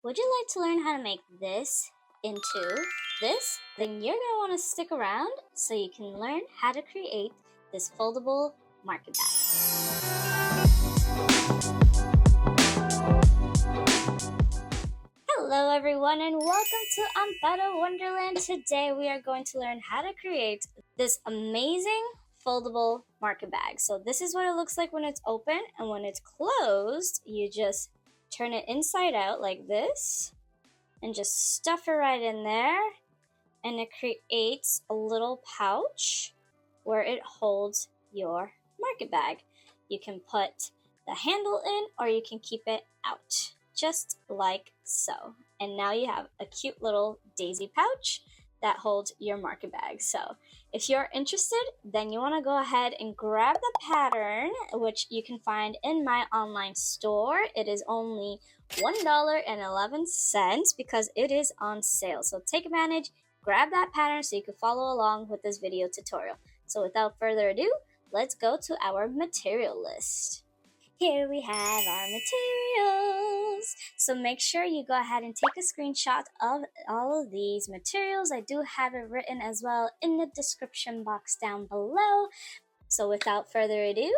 would you like to learn how to make this into this? Then you're going to want to stick around so you can learn how to create this foldable market bag. Hello everyone and welcome to Amparo Wonderland. Today we are going to learn how to create this amazing foldable market bag. So this is what it looks like when it's open, and when it's closed, you just turn it inside out like this and just stuff it right in there, and it creates a little pouch where it holds your market bag. You can put the handle in or you can keep it out, just like so. And now you have a cute little daisy pouch that holds your market bag. So if you're interested, then you want to go ahead and grab the pattern, which you can find in my online store. It is only $1.11 because it is on sale. So take advantage, grab that pattern so you can follow along with this video tutorial. So without further ado, let's go to our material list. Here we have our materials. So make sure you go ahead and take a screenshot of all of these materials. I do have it written as well in the description box down below. So without further ado,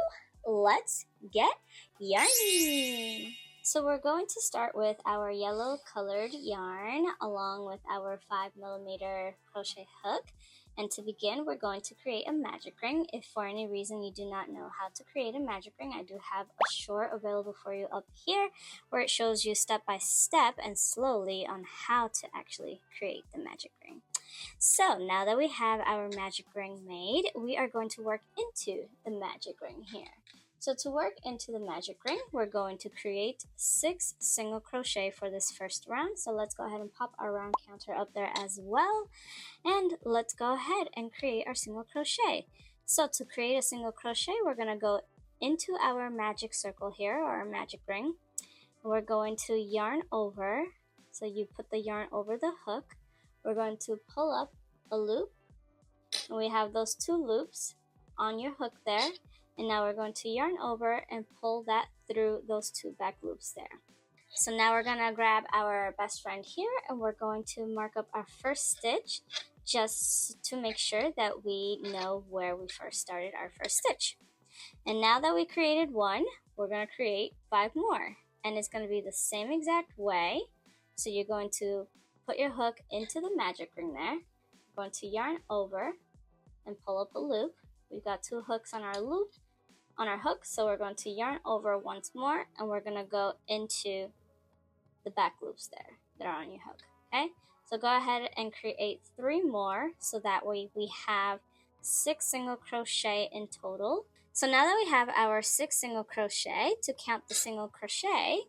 let's get yarning. So we're going to start with our yellow colored yarn along with our 5mm crochet hook. And to begin, we're going to create a magic ring. If for any reason you do not know how to create a magic ring, I do have a short available for you up here where it shows you step by step and slowly on how to actually create the magic ring. So now that we have our magic ring made, we are going to work into the magic ring here. So to work into the magic ring, we're going to create 6 single crochet for this first round. So let's go ahead and pop our round counter up there as well. And let's go ahead and create our single crochet. So to create a single crochet, we're going to go into our magic circle here, or our magic ring. We're going to yarn over. So you put the yarn over the hook. We're going to pull up a loop. And we have those 2 loops on your hook there. And now we're going to yarn over and pull that through those 2 back loops there. So now we're going to grab our best friend here and we're going to mark up our first stitch just to make sure that we know where we first started our first stitch. And now that we created 1, we're going to create 5 more. And it's going to be the same exact way. So you're going to put your hook into the magic ring there. You're going to yarn over and pull up a loop. We've got 2 hooks on our loop. On our hook, so we're going to yarn over once more and we're going to go into the back loops there that are on your hook. Okay, so go ahead and create 3 more so that way we have 6 single crochet in total. So now that we have our 6 single crochet, to count the single crochet,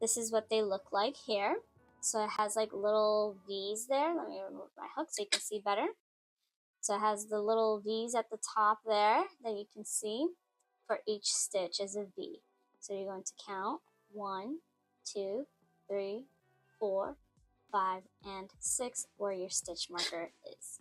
this is what they look like here. So it has like little V's there. Let me remove my hook so you can see better. So it has the little V's at the top there that you can see. For each stitch is a V. So you're going to count 1, 2, 3, 4, 5, and 6 where your stitch marker is.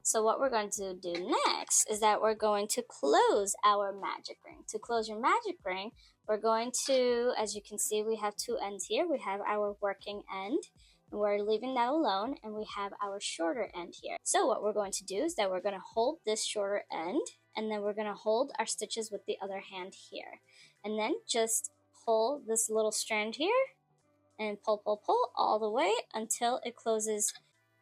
So what we're going to do next is that we're going to close our magic ring. To close your magic ring, we're going to, as you can see, we have 2 ends here. We have our working end. We're leaving that alone, and we have our shorter end here. So what we're going to do is that we're going to hold this shorter end, and then we're going to hold our stitches with the other hand here. And then just pull this little strand here, and pull, pull, pull all the way until it closes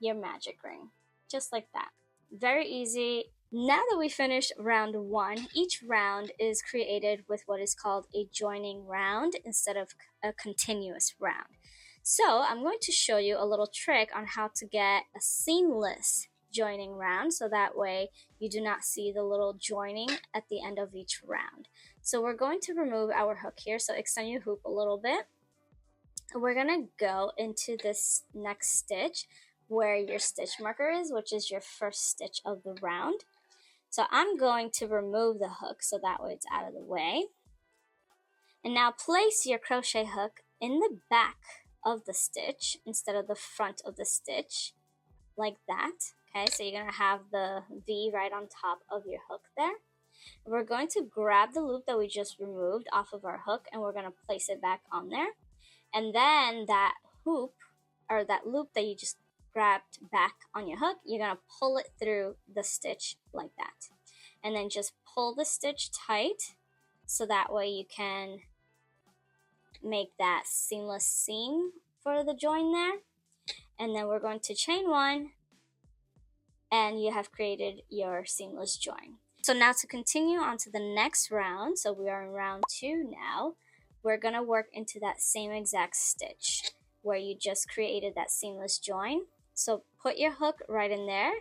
your magic ring. Just like that. Very easy. Now that we finished round 1, each round is created with what is called a joining round instead of a continuous round. So I'm going to show you a little trick on how to get a seamless joining round, so that way you do not see the little joining at the end of each round. So we're going to remove our hook here, so extend your hoop a little bit. We're going to go into this next stitch where your stitch marker is, which is your first stitch of the round. So I'm going to remove the hook so that way it's out of the way. And now place your crochet hook in the back of the stitch instead of the front of the stitch, like that. Okay, so you're going to have the V right on top of your hook there. We're going to grab the loop that we just removed off of our hook and we're going to place it back on there. And then that hoop or that loop that you just grabbed back on your hook, you're going to pull it through the stitch like that. And then just pull the stitch tight so that way you can make that seamless seam for the join there. And then we're going to chain 1 and you have created your seamless join. So now to continue on to the next round, so we are in round 2 now, we're going to work into that same exact stitch where you just created that seamless join. So put your hook right in there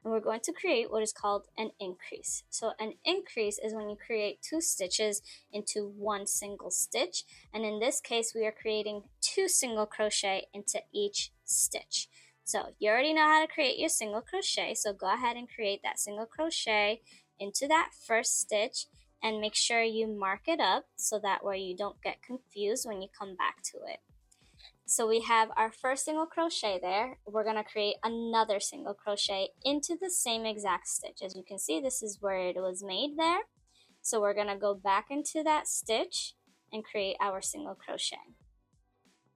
and we're going to create what is called an increase. So an increase is when you create 2 stitches into 1 single stitch, and in this case we are creating 2 single crochet into each stitch. So you already know how to create your single crochet, so go ahead and create that single crochet into that first stitch and make sure you mark it up so that way you don't get confused when you come back to it. So we have our first single crochet there. We're going to create another single crochet into the same exact stitch. As you can see, this is where it was made there. So we're going to go back into that stitch and create our single crochet.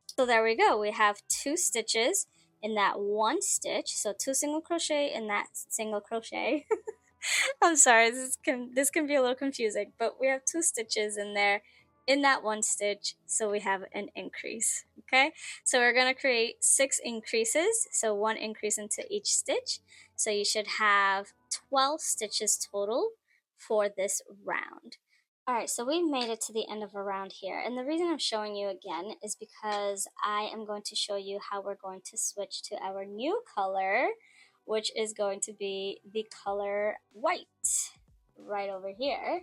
So there we go. We have 2 stitches in that 1 stitch. So 2 single crochet in that single crochet. I'm sorry, this can be a little confusing, but we have 2 stitches in there in that 1 stitch, so we have an increase. Okay, so we're going to create 6 increases, so 1 increase into each stitch. So you should have 12 stitches total for this round. Alright, so we've made it to the end of a round here, and the reason I'm showing you again is because I am going to show you how we're going to switch to our new color, which is going to be the color white right over here.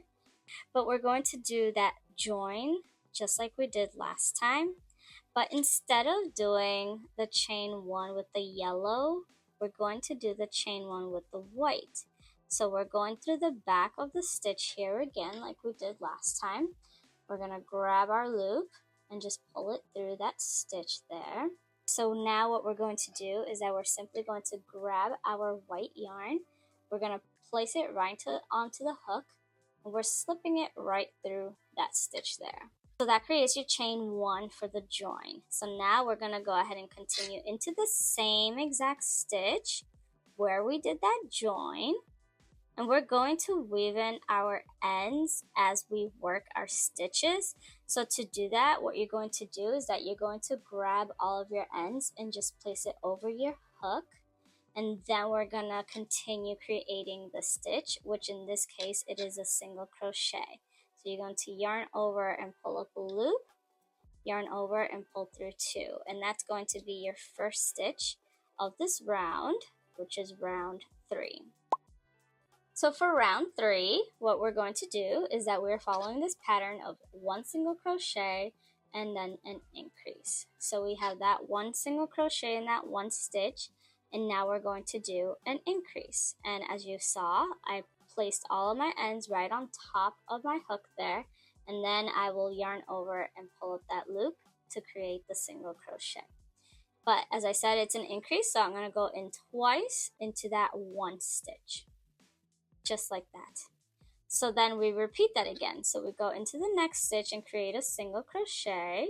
But we're going to do that join just like we did last time, but instead of doing the chain 1 with the yellow, we're going to do the chain 1 with the white. So we're going through the back of the stitch here again like we did last time. We're going to grab our loop and just pull it through that stitch there. So now what we're going to do is that we're simply going to grab our white yarn. We're going to place it right onto the hook, and we're slipping it right through that stitch there. So that creates your chain 1 for the join. So now we're going to go ahead and continue into the same exact stitch where we did that join. And we're going to weave in our ends as we work our stitches. So to do that, what you're going to do is that you're going to grab all of your ends and just place it over your hook. And then we're going to continue creating the stitch, which in this case, it is a single crochet. So you're going to yarn over and pull up a loop, yarn over and pull through 2. And that's going to be your first stitch of this round, which is round 3. So for round 3, what we're going to do is that we're following this pattern of 1 single crochet and then an increase. So we have that 1 single crochet in that 1 stitch, and now we're going to do an increase. And as you saw, I placed all of my ends right on top of my hook there, and then I will yarn over and pull up that loop to create the single crochet. But as I said, it's an increase, so I'm going to go in twice into that 1 stitch. Just like that. So then we repeat that again. So we go into the next stitch and create a single crochet.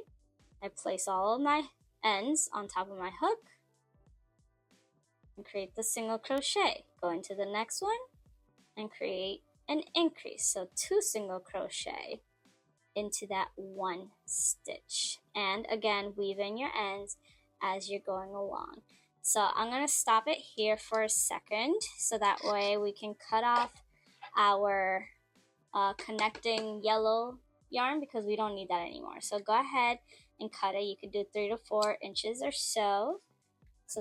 I place all of my ends on top of my hook and create the single crochet. Go into the next one and create an increase. So 2 single crochet into that 1 stitch. And again, weave in your ends as you're going along. So I'm going to stop it here for a second so that way we can cut off our connecting yellow yarn because we don't need that anymore. So go ahead and cut it. You could do 3 to 4 inches or so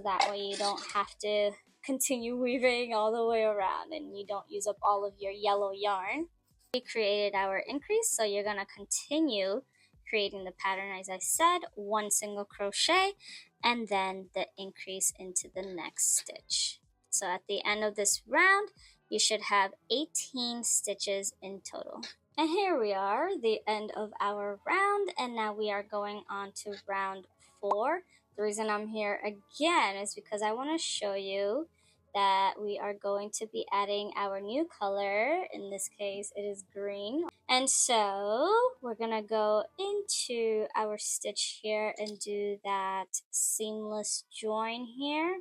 that way you don't have to continue weaving all the way around and you don't use up all of your yellow yarn. We created our increase, so you're going to continue creating the pattern as I said, 1 single crochet and then the increase into the next stitch. So at the end of this round, you should have 18 stitches in total. And here we are, the end of our round, and now we are going on to round 4. The reason I'm here again is because I want to show you that we are going to be adding our new color. In this case, it is green. And so we're gonna go into our stitch here and do that seamless join here.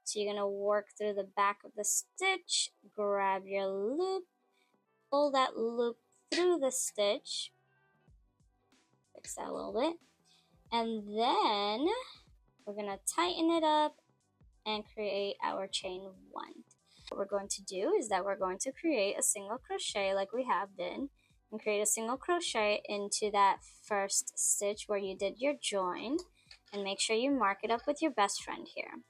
So you're gonna work through the back of the stitch, grab your loop, pull that loop through the stitch, fix that a little bit, and then we're gonna tighten it up and create our chain 1. What we're going to do is that we're going to create a single crochet like we have been, and create a single crochet into that first stitch where you did your join, and make sure you mark it up with your best friend here,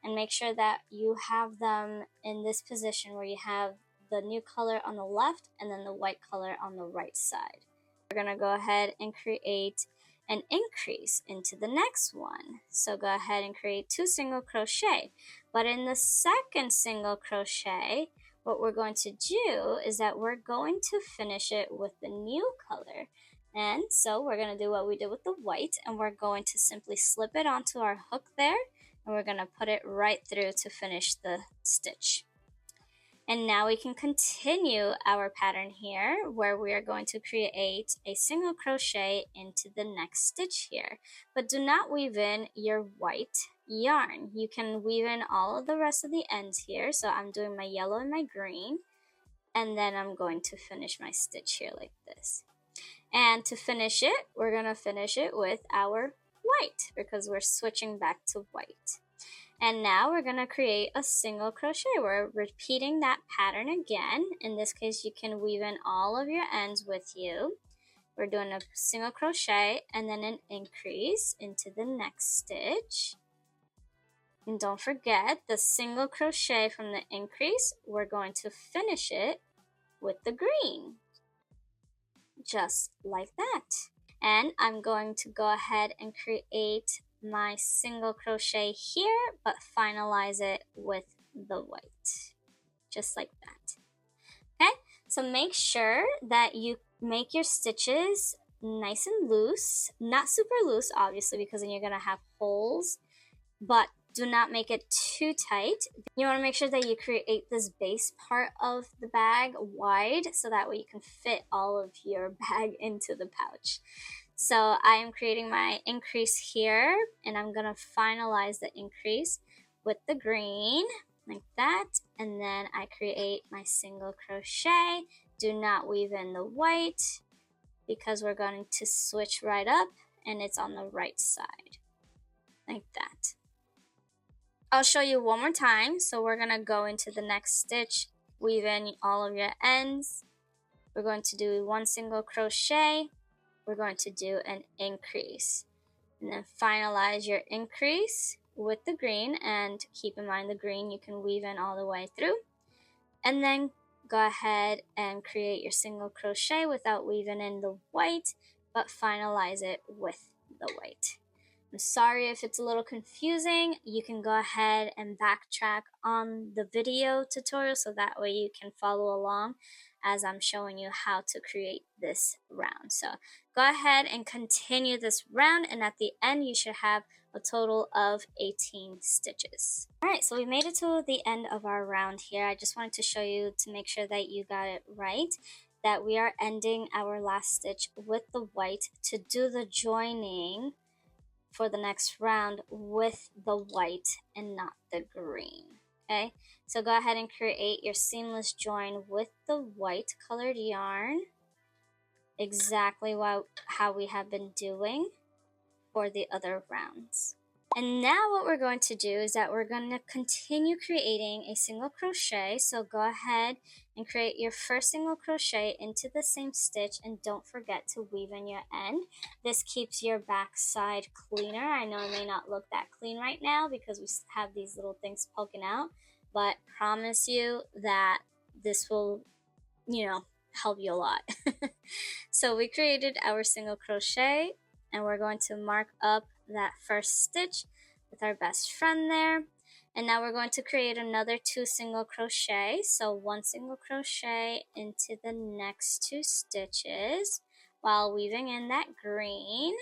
and make sure that you have them in this position where you have the new color on the left and then the white color on the right side. We're going to go ahead and create an increase into the next one. So go ahead and create 2 single crochet. But in the second single crochet, what we're going to do is that we're going to finish it with the new color. And so we're going to do what we did with the white, and we're going to simply slip it onto our hook there, and we're going to put it right through to finish the stitch. And now we can continue our pattern here, where we are going to create a single crochet into the next stitch here. But do not weave in your white yarn. You can weave in all of the rest of the ends here. So I'm doing my yellow and my green, and then I'm going to finish my stitch here like this. And to finish it, we're going to finish it with our white, because we're switching back to white. And now we're going to create a single crochet. We're repeating that pattern again. In this case, you can weave in all of your ends with you. We're doing a single crochet and then an increase into the next stitch. And don't forget the single crochet from the increase, we're going to finish it with the green. Just like that. And I'm going to go ahead and create my single crochet here, but finalize it with the white, just like that. Okay, so make sure that you make your stitches nice and loose, not super loose obviously, because then you're gonna have holes, but do not make it too tight. You want to make sure that you create this base part of the bag wide, so that way you can fit all of your bag into the pouch. So I am creating my increase here, and I'm going to finalize the increase with the green like that, and then I create my single crochet. Do not weave in the white, because we're going to switch right up and it's on the right side like that. I'll show you one more time. So we're going to go into the next stitch, weave in all of your ends. We're going to do 1 single crochet. We're going to do an increase, and then finalize your increase with the green, and keep in mind the green you can weave in all the way through, and then go ahead and create your single crochet without weaving in the white, but finalize it with the white. I'm sorry if it's a little confusing. You can go ahead and backtrack on the video tutorial so that way you can follow along as I'm showing you how to create this round. So go ahead and continue this round, and at the end you should have a total of 18 stitches. Alright, so we made it to the end of our round here. I just wanted to show you, to make sure that you got it right, that we are ending our last stitch with the white to do the joining for the next round with the white and not the green. Okay, so go ahead and create your seamless join with the white colored yarn, exactly how we have been doing for the other rounds. And now what we're going to do is that we're going to continue creating a single crochet. So go ahead and create your first single crochet into the same stitch, and don't forget to weave in your end. This keeps your back side cleaner. I know it may not look that clean right now because we have these little things poking out, but promise you that this will, help you a lot. So we created our single crochet, and we're going to mark up that first stitch with our best friend there. And now we're going to create another 2 single crochet. So 1 single crochet into the next 2 stitches while weaving in that green.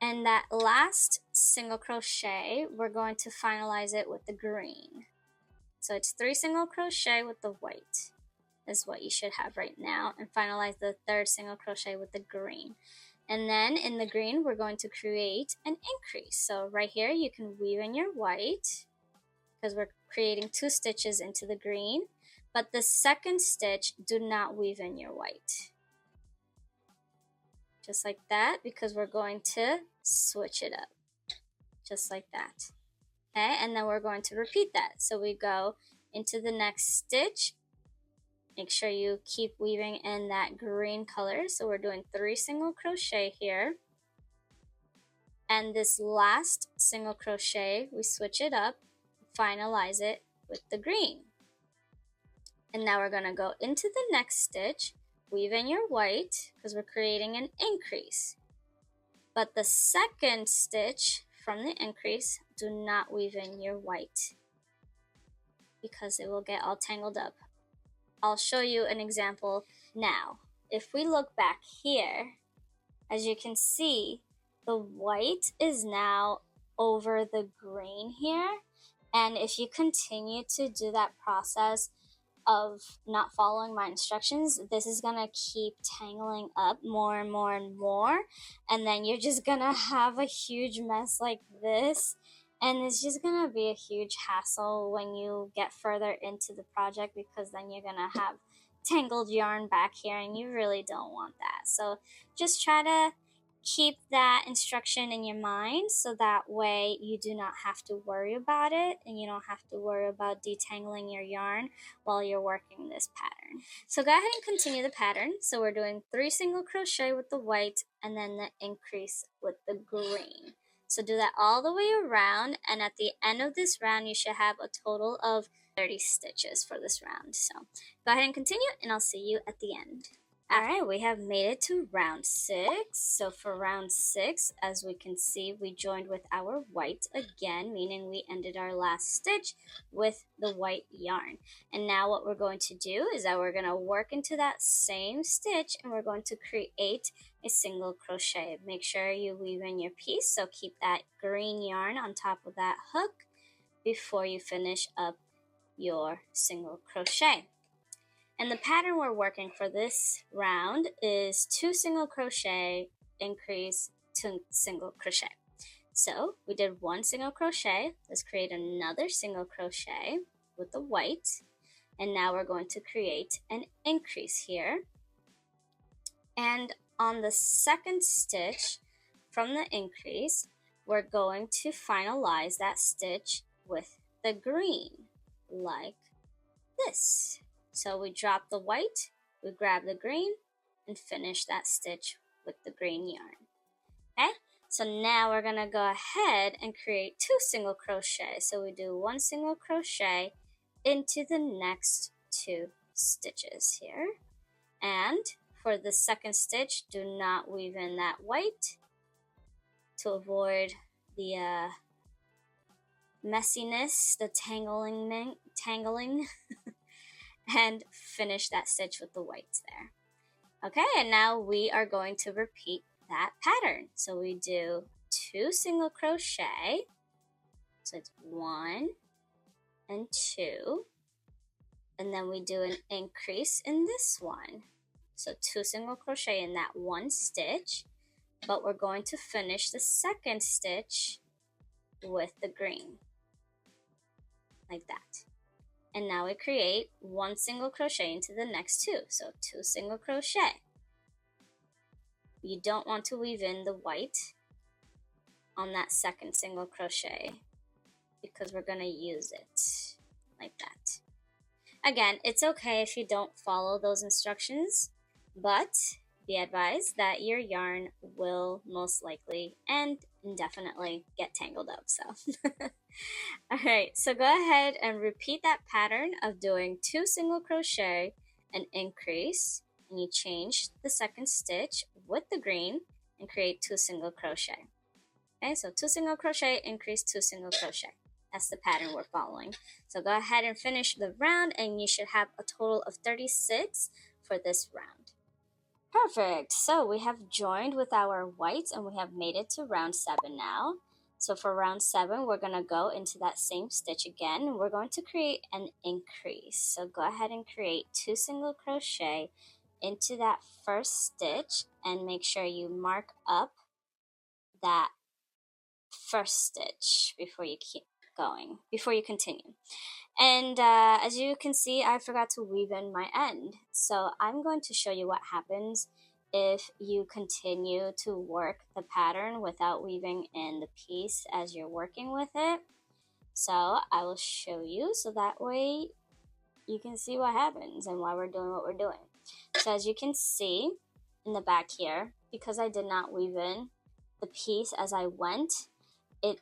And that last single crochet, we're going to finalize it with the green. So it's 3 single crochet with the white. is what you should have right now, and finalize the third single crochet with the green. And then in the green, we're going to create an increase. So right here, you can weave in your white because we're creating 2 stitches into the green, but the second stitch, do not weave in your white. Just like that, because we're going to switch it up. Just like that. Okay, and then we're going to repeat that. So we go into the next stitch. Make sure you keep weaving in that green color. So we're doing 3 single crochet here. And this last single crochet, we switch it up, finalize it with the green. And now we're going to go into the next stitch, weave in your white because we're creating an increase. But the second stitch from the increase, do not weave in your white because it will get all tangled up. I'll show you an example now. If we look back here, as you can see, the white is now over the green here. And if you continue to do that process of not following my instructions, this is gonna keep tangling up more and more and more, and then you're just gonna have a huge mess like this, and it's just gonna be a huge hassle when you get further into the project, because then you're gonna have tangled yarn back here and you really don't want that. So just try to keep that instruction in your mind so that way you do not have to worry about it and you don't have to worry about detangling your yarn while you're working this pattern. So go ahead and continue the pattern. So we're doing 3 single crochet with the white and then the increase with the green. So do that all the way around, and at the end of this round you should have a total of 30 stitches for this round. So go ahead and continue and I'll see you at the end. Alright, we have made it to round 6. So for round 6, as we can see, we joined with our white again, meaning we ended our last stitch with the white yarn. And now what we're going to do is that we're going to work into that same stitch and we're going to create a single crochet. Make sure you weave in your piece, so keep that green yarn on top of that hook before you finish up your single crochet. And the pattern we're working for this round is 2 single crochet, increase, 2 single crochet. So we did 1 single crochet. Let's create another single crochet with the white. And now we're going to create an increase here. And on the second stitch from the increase, we're going to finalize that stitch with the green, like this. So we drop the white, we grab the green, and finish that stitch with the green yarn. Okay, so now we're gonna go ahead and create 2 single crochet. So we do 1 single crochet into the next 2 stitches here. And for the second stitch, do not weave in that white to avoid the messiness, the tangling. And finish that stitch with the whites there. Okay, and now we are going to repeat that pattern. So we do 2 single crochet. So it's 1 and 2. And then we do an increase in this one. So 2 single crochet in that one stitch, but we're going to finish the second stitch with the green, like that. And now we create 1 single crochet into the next 2. So 2 single crochet. You don't want to weave in the white on that second single crochet because we're going to use it like that. Again, it's okay if you don't follow those instructions, but be advised that your yarn will most likely and indefinitely get tangled up. So alright, so go ahead and repeat that pattern of doing 2 single crochet, an increase, and you change the second stitch with the green and create 2 single crochet. Okay, so 2 single crochet, increase, 2 single crochet. That's the pattern we're following. So go ahead and finish the round and you should have a total of 36 for this round. Perfect. So we have joined with our whites and we have made it to round 7 now. So for round 7, we're going to go into that same stitch again. We're going to create an increase. So go ahead and create 2 single crochet into that first stitch and make sure you mark up that first stitch before you keep going, before you continue. And as you can see, I forgot to weave in my end. So I'm going to show you what happens if you continue to work the pattern without weaving in the piece as you're working with it. So I will show you so that way you can see what happens and why we're doing what we're doing. So as you can see in the back here, because I did not weave in the piece as I went, it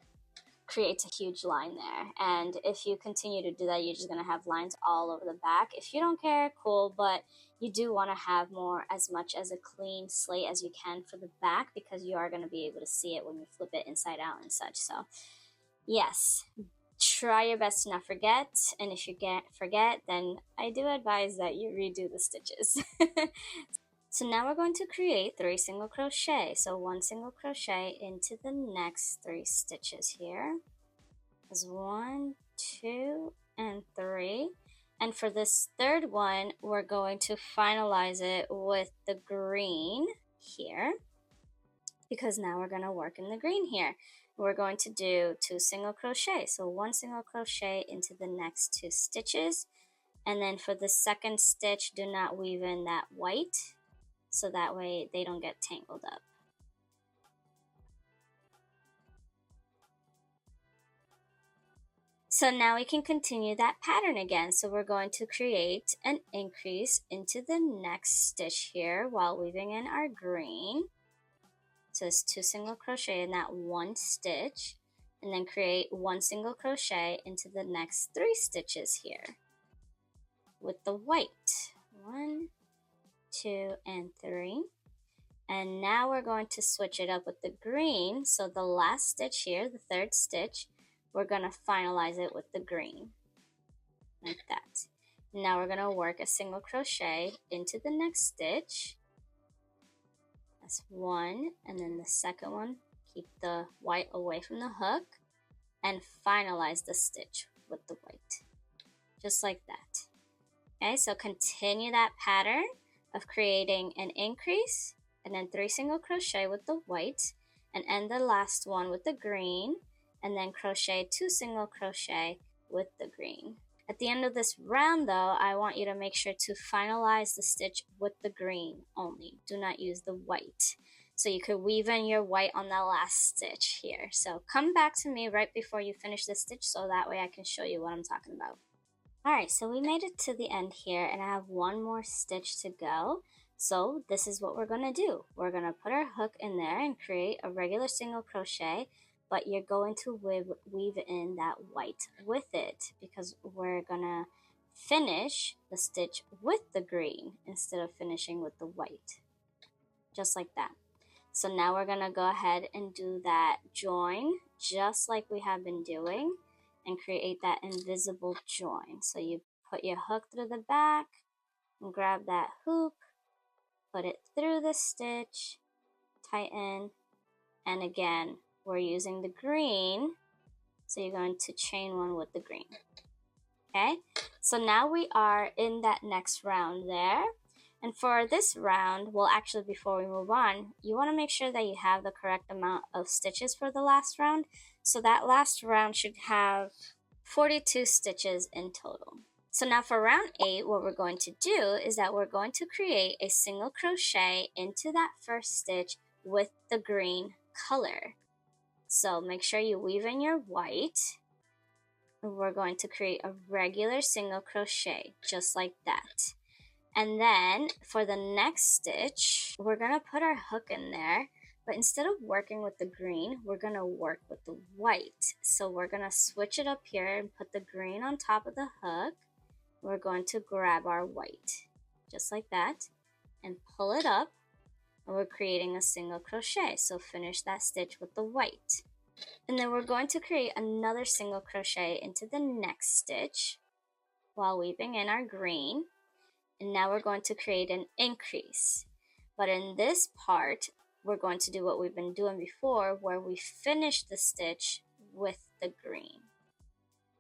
creates a huge line there. And if you continue to do that, you're just going to have lines all over the back. If you don't care, cool, but you do want to have as much as a clean slate as you can for the back, because you are going to be able to see it when you flip it inside out and such. So yes, try your best to not forget, and if you forget, then I do advise that you redo the stitches. So now we're going to create 3 single crochet. So 1 single crochet into the next 3 stitches here. Is 1, 2, and 3. And for this third one, we're going to finalize it with the green here, because now we're going to work in the green here. We're going to do 2 single crochet. So 1 single crochet into the next 2 stitches. And then for the second stitch, do not weave in that white, so that way they don't get tangled up. So now we can continue that pattern again. So we're going to create an increase into the next stitch here while weaving in our green. So it's 2 single crochet in that 1 stitch, and then create 1 single crochet into the next 3 stitches here with the white. 1, 2, and 3. And now we're going to switch it up with the green. So the last stitch here, the third stitch, we're going to finalize it with the green, like that. Now we're going to work a single crochet into the next stitch. That's 1, and then the second one, keep the white away from the hook, and finalize the stitch with the white, just like that. Okay, so continue that pattern of creating an increase, and then 3 single crochet with the white, and end the last one with the green, and then crochet 2 single crochet with the green. At the end of this round though, I want you to make sure to finalize the stitch with the green only. Do not use the white. So you could weave in your white on that last stitch here. So come back to me right before you finish the stitch, so that way I can show you what I'm talking about. Alright, so we made it to the end here, and I have 1 more stitch to go. So this is what we're going to do. We're going to put our hook in there and create a regular single crochet, but you're going to weave in that white with it, because we're going to finish the stitch with the green instead of finishing with the white. Just like that. So now we're going to go ahead and do that join just like we have been doing, and create that invisible join. So you put your hook through the back and grab that hoop, put it through the stitch, tighten, and again, we're using the green, so you're going to chain 1 with the green. Okay, so now we are in that next round there. And for this round, well, actually before we move on, you want to make sure that you have the correct amount of stitches for the last round. So that last round should have 42 stitches in total. So now for round 8, what we're going to do is that we're going to create a single crochet into that first stitch with the green color. So make sure you weave in your white. We're going to create a regular single crochet just like that. And then for the next stitch, we're going to put our hook in there, but instead of working with the green, we're going to work with the white. So we're going to switch it up here and put the green on top of the hook. We're going to grab our white, just like that, and pull it up, and we're creating a single crochet. So finish that stitch with the white. And then we're going to create another single crochet into the next stitch while weaving in our green. And now we're going to create an increase. But in this part, we're going to do what we've been doing before, where we finish the stitch with the green.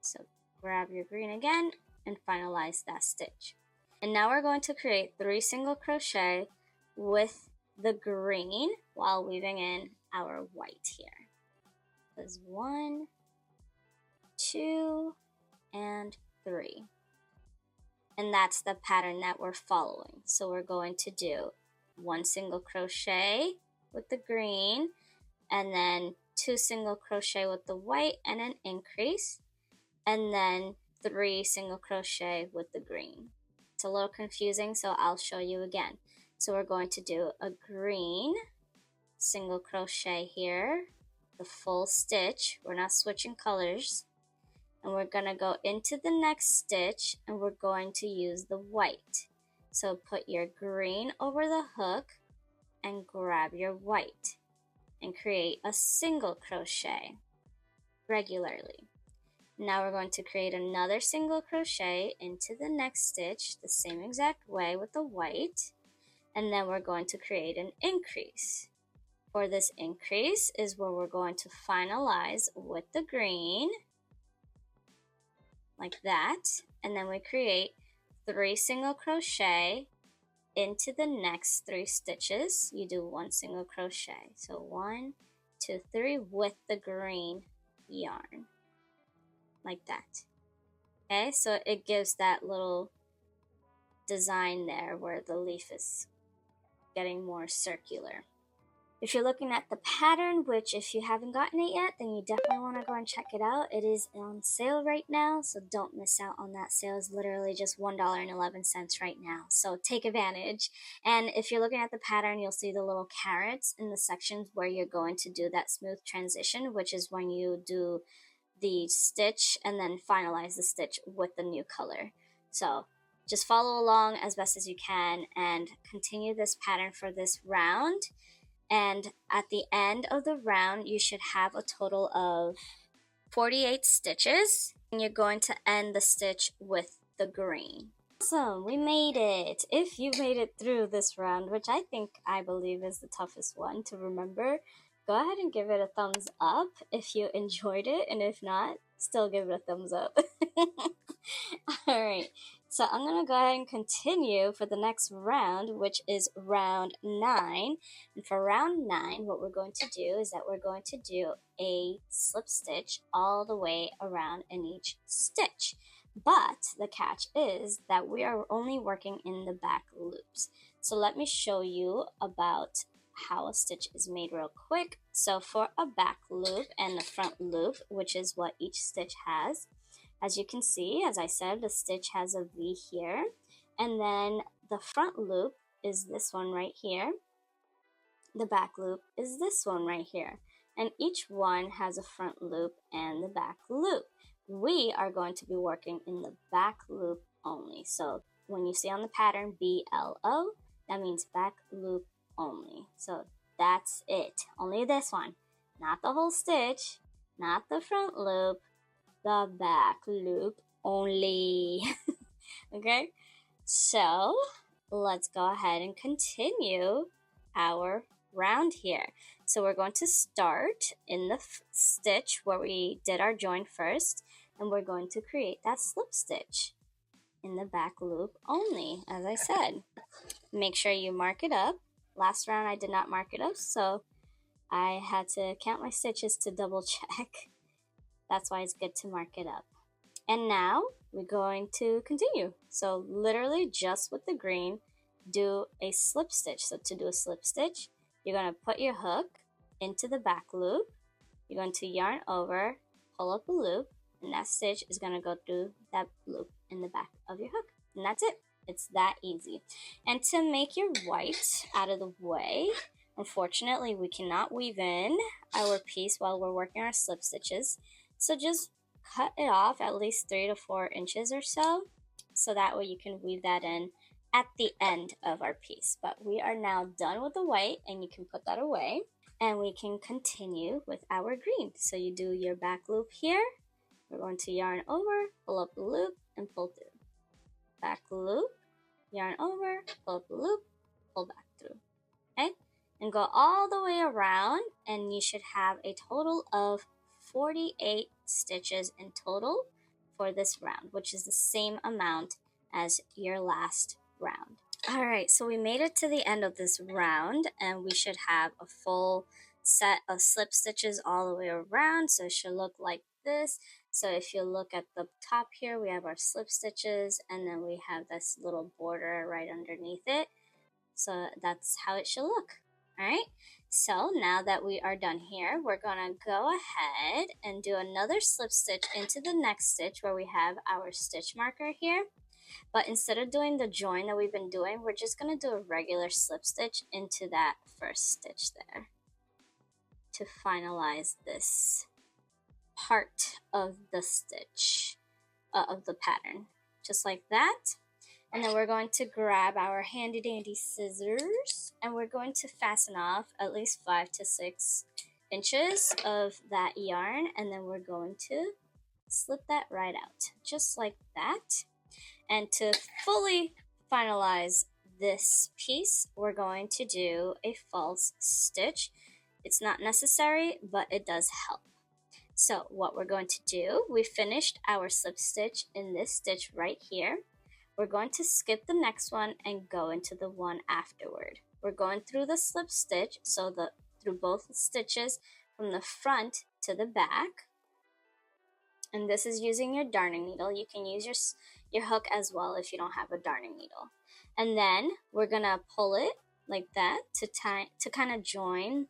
So grab your green again and finalize that stitch. And now we're going to create 3 single crochet with the green while weaving in our white here. There's 1, 2, and 3. And that's the pattern that we're following. So we're going to do 1 single crochet with the green, and then 2 single crochet with the white and an increase, and then 3 single crochet with the green. It's a little confusing, so I'll show you again. So we're going to do a green single crochet here, the full stitch. We're not switching colors. And we're going to go into the next stitch and we're going to use the white. So put your green over the hook and grab your white and create a single crochet regularly. Now we're going to create another single crochet into the next stitch the same exact way with the white, and then we're going to create an increase. For this increase is where we're going to finalize with the green, like that, and then we create 3 single crochet into the next 3 stitches. You do 1 single crochet. So 1, 2, 3 with the green yarn, like that. Okay, so it gives that little design there where the leaf is getting more circular. If you're looking at the pattern, which if you haven't gotten it yet, then you definitely want to go and check it out. It is on sale right now, so don't miss out on that sale. It's literally just $1.11 right now, so take advantage. And if you're looking at the pattern, you'll see the little carrots in the sections where you're going to do that smooth transition, which is when you do the stitch and then finalize the stitch with the new color. So just follow along as best as you can and continue this pattern for this round. And at the end of the round, you should have a total of 48 stitches. And you're going to end the stitch with the green. Awesome, we made it. If you made it through this round, which I believe is the toughest one to remember, go ahead and give it a thumbs up if you enjoyed it. And if not, still give it a thumbs up. Alright, so I'm going to go ahead and continue for the next round, which is round 9. And for round 9, what we're going to do is that we're going to do a slip stitch all the way around in each stitch. But the catch is that we are only working in the back loops. So let me show you about how a stitch is made real quick. So for a back loop and the front loop, which is what each stitch has, as you can see, as I said, the stitch has a V here, and then the front loop is this one right here. The back loop is this one right here, and each one has a front loop and the back loop. We are going to be working in the back loop only. So when you see on the pattern BLO, that means back loop only. So that's it. Only this one, not the whole stitch, not the front loop, the back loop only. Okay, so let's go ahead and continue our round here. So we're going to start in the stitch where we did our join first, and we're going to create that slip stitch in the back loop only, as I said. Make sure you mark it up. Last round I did not mark it up, so I had to count my stitches to double check. That's why it's good to mark it up. And now we're going to continue. So literally just with the green, do a slip stitch. So to do a slip stitch, you're going to put your hook into the back loop. You're going to yarn over, pull up a loop, and that stitch is going to go through that loop in the back of your hook. And that's it. It's that easy. And to make your white out of the way, unfortunately, we cannot weave in our piece while we're working our slip stitches. So just cut it off at least 3 to 4 inches or so that way you can weave that in at the end of our piece. But we are now done with the white, and you can put that away, and we can continue with our green. So you do your back loop here. We're going to yarn over, pull up the loop, and pull through. Back loop, yarn over, pull up the loop, pull back through. Okay? and go all the way around, and you should have a total of 48 stitches in total for this round, which is the same amount as your last round. Alright, so we made it to the end of this round, and we should have a full set of slip stitches all the way around, so it should look like this. So if you look at the top here, we have our slip stitches, and then we have this little border right underneath it. So that's how it should look. Alright, so now that we are done here, we're gonna go ahead and do another slip stitch into the next stitch where we have our stitch marker here. But instead of doing the join that we've been doing, we're just going to do a regular slip stitch into that first stitch there to finalize this part of the stitch of the pattern, just like that. And then we're going to grab our handy dandy scissors, and we're going to fasten off at least 5 to 6 inches of that yarn, and then we're going to slip that right out, just like that. And to fully finalize this piece, we're going to do a false stitch. It's not necessary, but it does help. So what we're going to do, we finished our slip stitch in this stitch right here. We're going to skip the next one and go into the one afterward. We're going through the slip stitch, so through both stitches from the front to the back. And this is using your darning needle. You can use your hook as well if you don't have a darning needle. And then we're gonna pull it like that to kind of join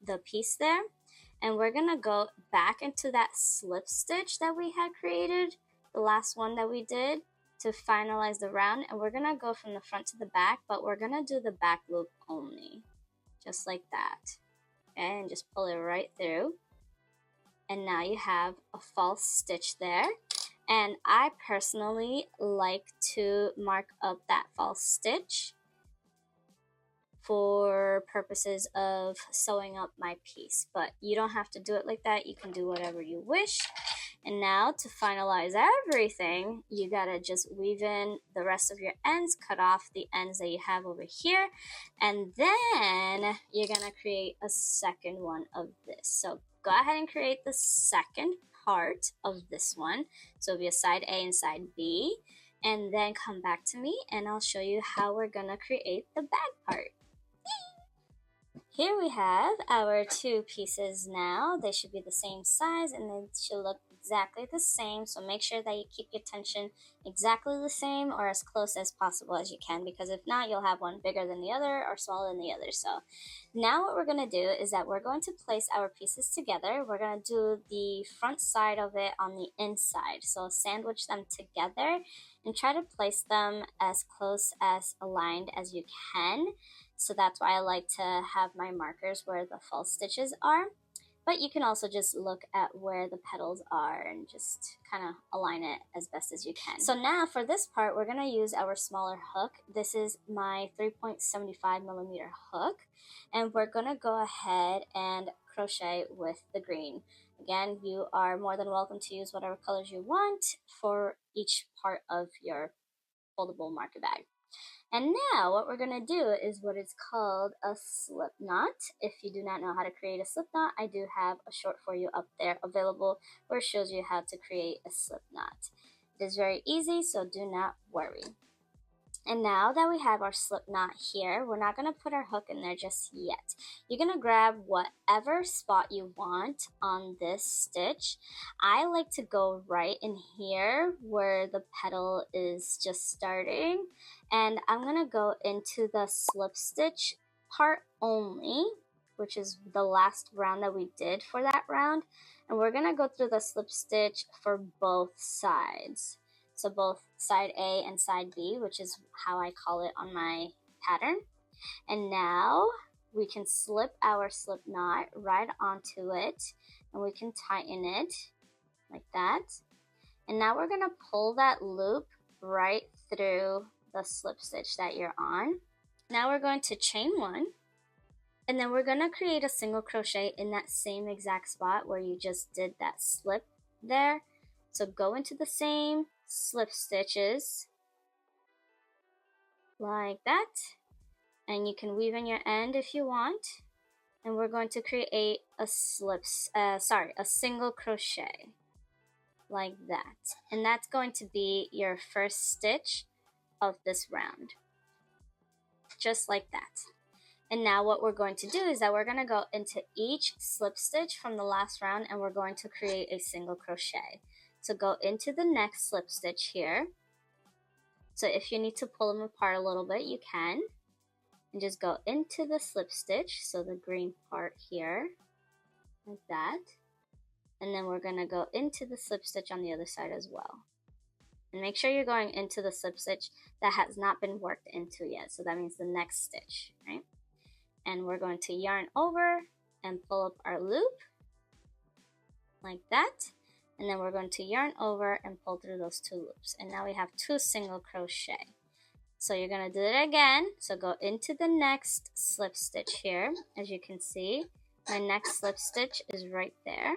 the piece there. And we're gonna go back into that slip stitch that we had created, the last one that we did, to finalize the round. And we're gonna go from the front to the back, but we're gonna do the back loop only, just like that. Okay, and just pull it right through. And now you have a false stitch there. And I personally like to mark up that false stitch for purposes of sewing up my piece, but you don't have to do it like that. You can do whatever you wish. And now to finalize everything, you gotta just weave in the rest of your ends, cut off the ends that you have over here, and then you're gonna create a second one of this. So go ahead and create the second part of this one. So it'll be a side A and side B, and then come back to me and I'll show you how we're gonna create the back part. Here we have our two pieces now. They should be the same size and they should look exactly the same. So make sure that you keep your tension exactly the same or as close as possible as you can, because if not, you'll have one bigger than the other or smaller than the other. So now what we're going to do is that we're going to place our pieces together. We're going to do the front side of it on the inside. So sandwich them together and try to place them as close as aligned as you can. So that's why I like to have my markers where the false stitches are. But you can also just look at where the petals are and just kind of align it as best as you can. So now for this part, we're going to use our smaller hook. This is my 3.75 millimeter hook. And we're going to go ahead and crochet with the green. Again, you are more than welcome to use whatever colors you want for each part of your foldable marker bag. And now what we're going to do is what is called a slip knot. If you do not know how to create a slip knot, I do have a short for you up there available where it shows you how to create a slip knot. It is very easy, so do not worry. And now that we have our slip knot here, we're not going to put our hook in there just yet. You're going to grab whatever spot you want on this stitch. I like to go right in here where the petal is just starting. And I'm going to go into the slip stitch part only, which is the last round that we did for that round. And we're going to go through the slip stitch for both sides. So both side A and side B, which is how I call it on my pattern. And now we can slip our slip knot right onto it and we can tighten it like that. And now we're going to pull that loop right through the slip stitch that you're on. Now we're going to chain one, and then we're going to create a single crochet in that same exact spot where you just did that slip there. So go into the same slip stitches like that, and you can weave in your end if you want. and we're going to create a single crochet like that, and that's going to be your first stitch of this round, just like that. And now what we're going to do is that we're going to go into each slip stitch from the last round, and we're going to create a single crochet. So go into the next slip stitch here. So if you need to pull them apart a little bit, you can. And just go into the slip stitch, so the green part here, like that. And then we're going to go into the slip stitch on the other side as well. And make sure you're going into the slip stitch that has not been worked into yet. So that means the next stitch, right? And we're going to yarn over and pull up our loop like that. And then we're going to yarn over and pull through those 2 loops. And now we have 2 single crochet. So you're going to do it again. So go into the next slip stitch here. As you can see, my next slip stitch is right there.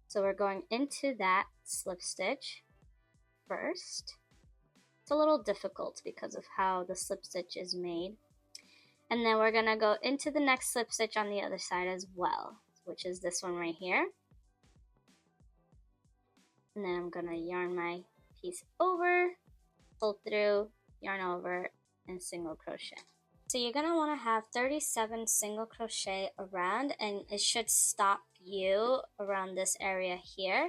So we're going into that slip stitch first. It's a little difficult because of how the slip stitch is made. And then we're going to go into the next slip stitch on the other side as well, which is this one right here. And then I'm going to yarn my piece over, pull through, yarn over, and single crochet. So you're going to want to have 37 single crochet around, and it should stop you around this area here.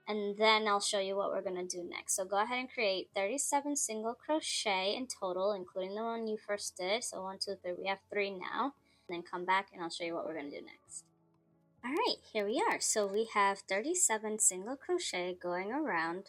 And then I'll show you what we're going to do next. So go ahead and create 37 single crochet in total, including the one you first did. So 1, 2, 3, we have 3 now. And then come back and I'll show you what we're going to do next. Alright, here we are. So we have 37 single crochet going around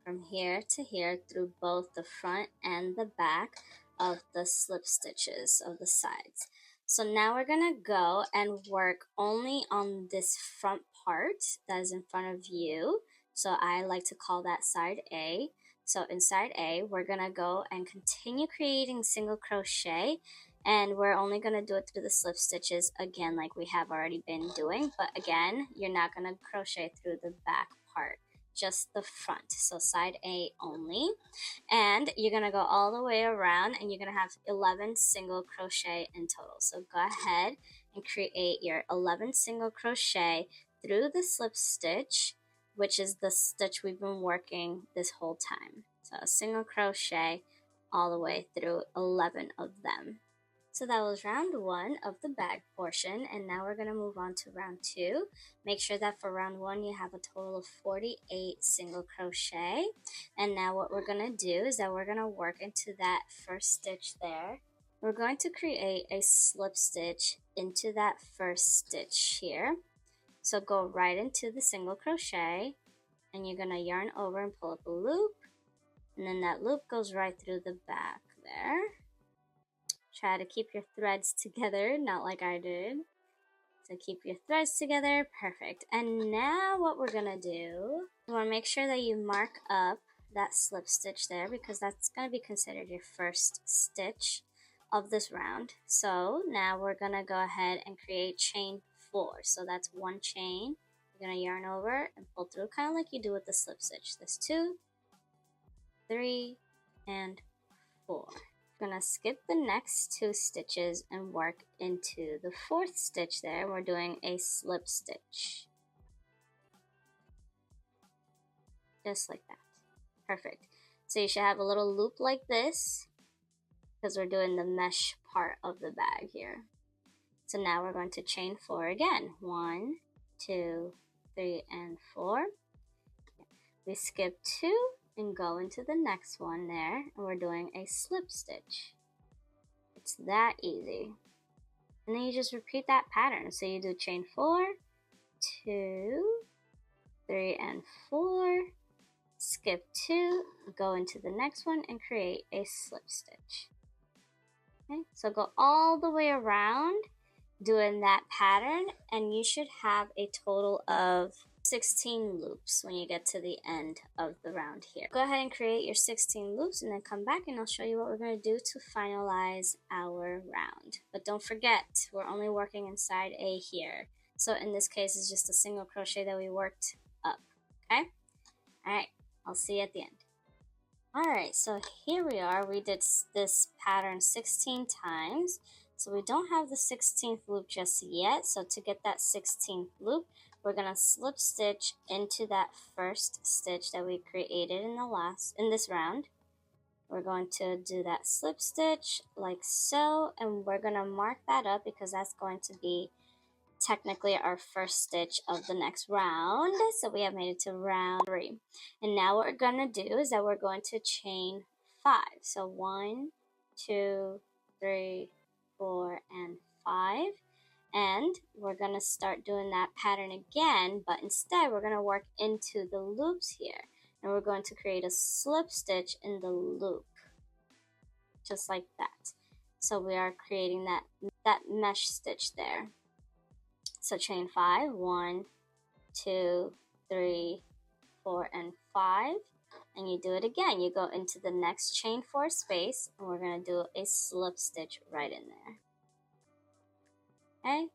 from here to here through both the front and the back of the slip stitches of the sides. So now we're going to go and work only on this front part that is in front of you. So I like to call that side A. So in side A, we're going to go and continue creating single crochet, and we're only going to do it through the slip stitches again like we have already been doing. But again, you're not going to crochet through the back part, just the front. So side A only. And you're going to go all the way around, and you're going to have 11 single crochet in total. So go ahead and create your 11 single crochet through the slip stitch, which is the stitch we've been working this whole time. So a single crochet all the way through 11 of them. So that was round 1 of the bag portion, and now we're going to move on to round 2. Make sure that for round 1 you have a total of 48 single crochet. And now what we're going to do is that we're going to work into that first stitch there. We're going to create a slip stitch into that first stitch here. So go right into the single crochet, and you're going to yarn over and pull up a loop, and then that loop goes right through the back there. Try to keep your threads together, not like I did. So keep your threads together, perfect. And now what we're going to do, you want to make sure that you mark up that slip stitch there, because that's going to be considered your first stitch of this round. So now we're going to go ahead and create chain 4. So that's 1 chain. You're going to yarn over and pull through, kind of like you do with the slip stitch. This 2, 3, and 4. You're going to skip the next 2 stitches and work into the 4th stitch there. We're doing a slip stitch. Just like that. Perfect. So you should have a little loop like this, because we're doing the mesh part of the bag here. So now we're going to chain 4 again. 1, 2, 3, and 4. We skip 2 and go into the next one there, and we're doing a slip stitch. It's that easy. And then you just repeat that pattern. So you do chain 4, 2, 3, and 4. Skip 2, go into the next one, and create a slip stitch. Okay, so go all the way around doing that pattern, and you should have a total of 16 loops when you get to the end of the round here. Go ahead and create your 16 loops, and then come back and I'll show you what we're going to do to finalize our round. But don't forget, we're only working inside A here. So in this case, it's just a single crochet that we worked up. Okay? Alright, I'll see you at the end. Alright, so here we are. We did this pattern 16 times. So we don't have the 16th loop just yet. So to get that 16th loop, we're going to slip stitch into that first stitch that we created in this round. We're going to do that slip stitch like so, and we're going to mark that up because that's going to be technically our first stitch of the next round. So we have made it to round 3. And now what we're going to do is that we're going to chain 5. So 1, 2, 3, 4, and 5. And we're going to start doing that pattern again, but instead we're going to work into the loops here. And we're going to create a slip stitch in the loop, just like that. So we are creating that mesh stitch there. So chain 5, 1, 2, 3, 4, and 5. And you do it again. You go into the next chain 4 space, and we're going to do a slip stitch right in there. Okay,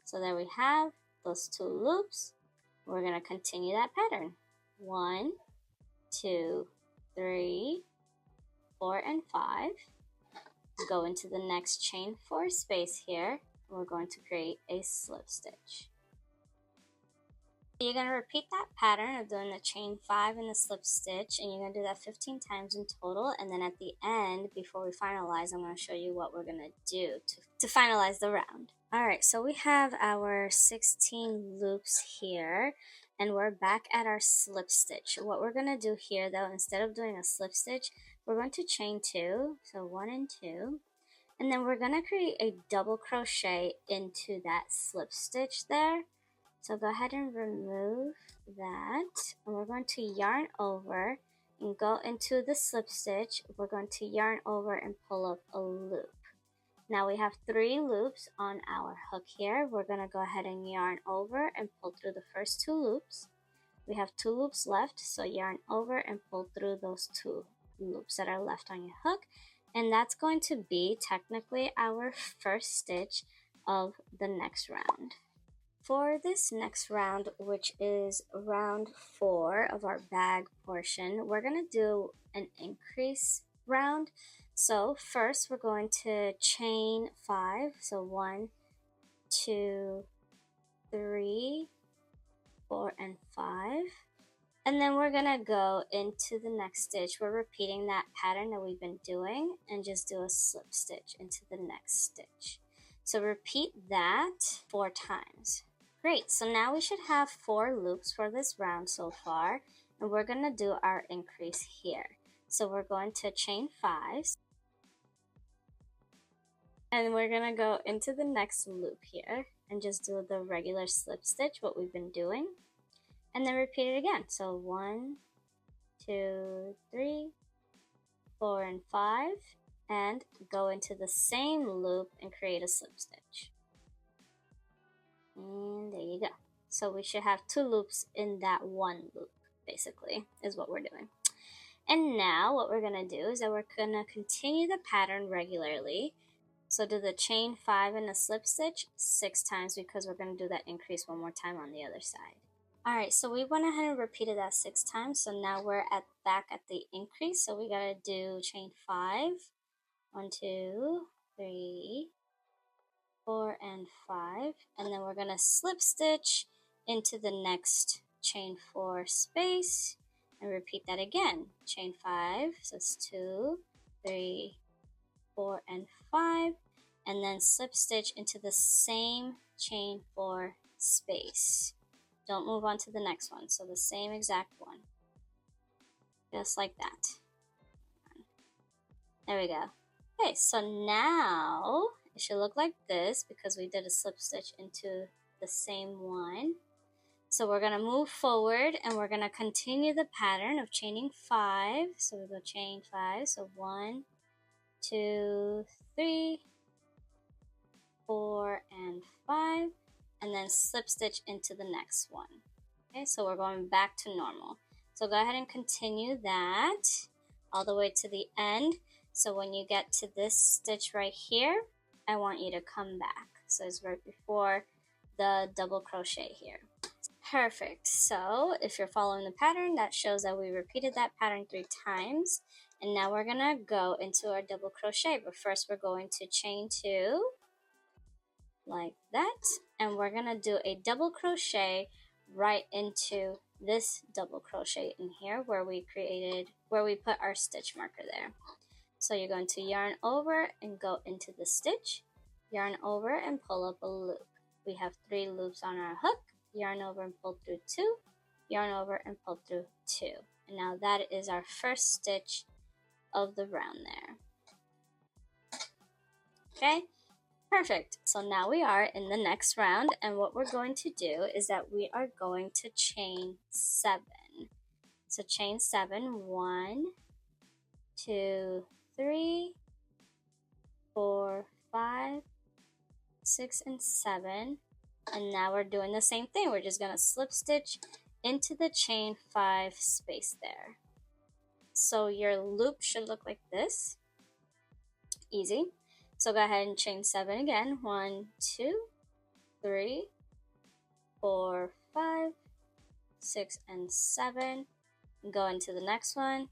so there we have those 2 loops. We're going to continue that pattern. 1, 2, 3, 4, and 5. Go into the next chain 4 space here. We're going to create a slip stitch. You're going to repeat that pattern of doing the chain 5 and the slip stitch, and you're going to do that 15 times in total. And then at the end, before we finalize, I'm going to show you what we're going to do to finalize the round. Alright, so we have our 16 loops here, and we're back at our slip stitch. What we're going to do here, though, instead of doing a slip stitch, we're going to chain 2, so 1 and 2. And then we're going to create a double crochet into that slip stitch there. So go ahead and remove that. And we're going to yarn over and go into the slip stitch. We're going to yarn over and pull up a loop. Now we have 3 loops on our hook here. We're going to go ahead and yarn over and pull through the first 2 loops. We have 2 loops left, so yarn over and pull through those 2 loops that are left on your hook. And that's going to be technically our first stitch of the next round. For this next round, which is round 4 of our bag portion, we're going to do an increase round. So first we're going to chain 5. So 1, 2, 3, 4, and 5. And then we're going to go into the next stitch. We're repeating that pattern that we've been doing and just do a slip stitch into the next stitch. So repeat that 4 times. Great, so now we should have 4 loops for this round so far. And we're going to do our increase here. So we're going to chain 5. And we're going to go into the next loop here and just do the regular slip stitch, what we've been doing. And then repeat it again. So 1, 2, 3, 4, and 5. And go into the same loop and create a slip stitch. And there you go. So we should have 2 loops in that 1 loop, basically, is what we're doing. And now what we're going to do is that we're going to continue the pattern regularly. So do the chain 5 and a slip stitch 6 times because we're going to do that increase one more time on the other side. Alright, so we went ahead and repeated that 6 times. So now we're back at the increase. So we got to do chain 5. 1, 2, 3, 4, and 5. And then we're going to slip stitch into the next chain 4 space. And repeat that again. Chain 5, so it's 2, 3, 4, and 5. And then slip stitch into the same chain 4 space. Don't move on to the next one. So the same exact one. Just like that. There we go. Okay, so now it should look like this because we did a slip stitch into the same one. So we're going to move forward and we're going to continue the pattern of chaining 5. So we go chain 5. So 1, 2, 3, 4, and 5. And then slip stitch into the next one. Okay, so we're going back to normal. So go ahead and continue that all the way to the end. So when you get to this stitch right here, I want you to come back. So it's right before the double crochet here. Perfect. So if you're following the pattern, that shows that we repeated that pattern 3 times. And now we're going to go into our double crochet. But first we're going to chain 2. like that, and we're gonna do a double crochet right into this double crochet in here where we put our stitch marker there. So you're going to yarn over and go into the stitch, yarn over and pull up a loop. We have 3 loops on our hook, yarn over and pull through 2, yarn over and pull through 2. And now that is our first stitch of the round there. Okay, perfect. So now we are in the next round, and what we're going to do is that we are going to chain 7. So chain 7, 1, 2, 3, 4, 5, 6, and 7. And now we're doing the same thing. We're just going to slip stitch into the chain 5 space there. So your loop should look like this. Easy. So go ahead and chain 7 again. 1, 2, 3, 4, 5, 6, and 7. Go into the next one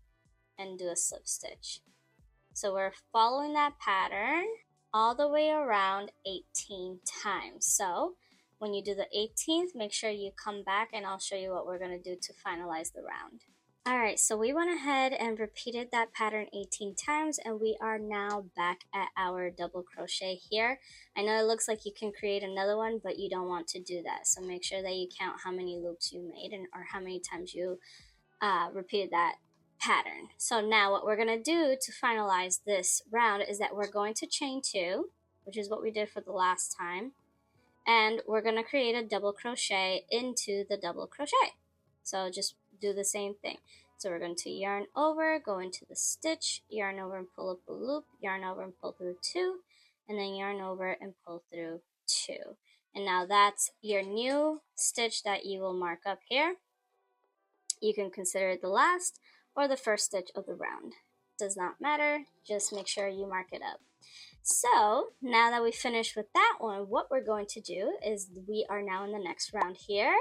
and do a slip stitch. So we're following that pattern all the way around 18 times. So when you do the 18th, make sure you come back and I'll show you what we're going to do to finalize the round. Alright, so we went ahead and repeated that pattern 18 times, and we are now back at our double crochet here. I know it looks like you can create another one, but you don't want to do that. So make sure that you count how many loops you made or how many times you repeated that pattern. So now what we're going to do to finalize this round is that we're going to chain 2, which is what we did for the last time, and we're going to create a double crochet into the double crochet. So just do the same thing. So we're going to yarn over, go into the stitch, yarn over and pull up a loop, yarn over and pull through 2, and then yarn over and pull through 2. And now that's your new stitch that you will mark up here. You can consider it the last or the first stitch of the round. Does not matter, just make sure you mark it up. So now that we finished with that one, what we're going to do is we are now in the next round here.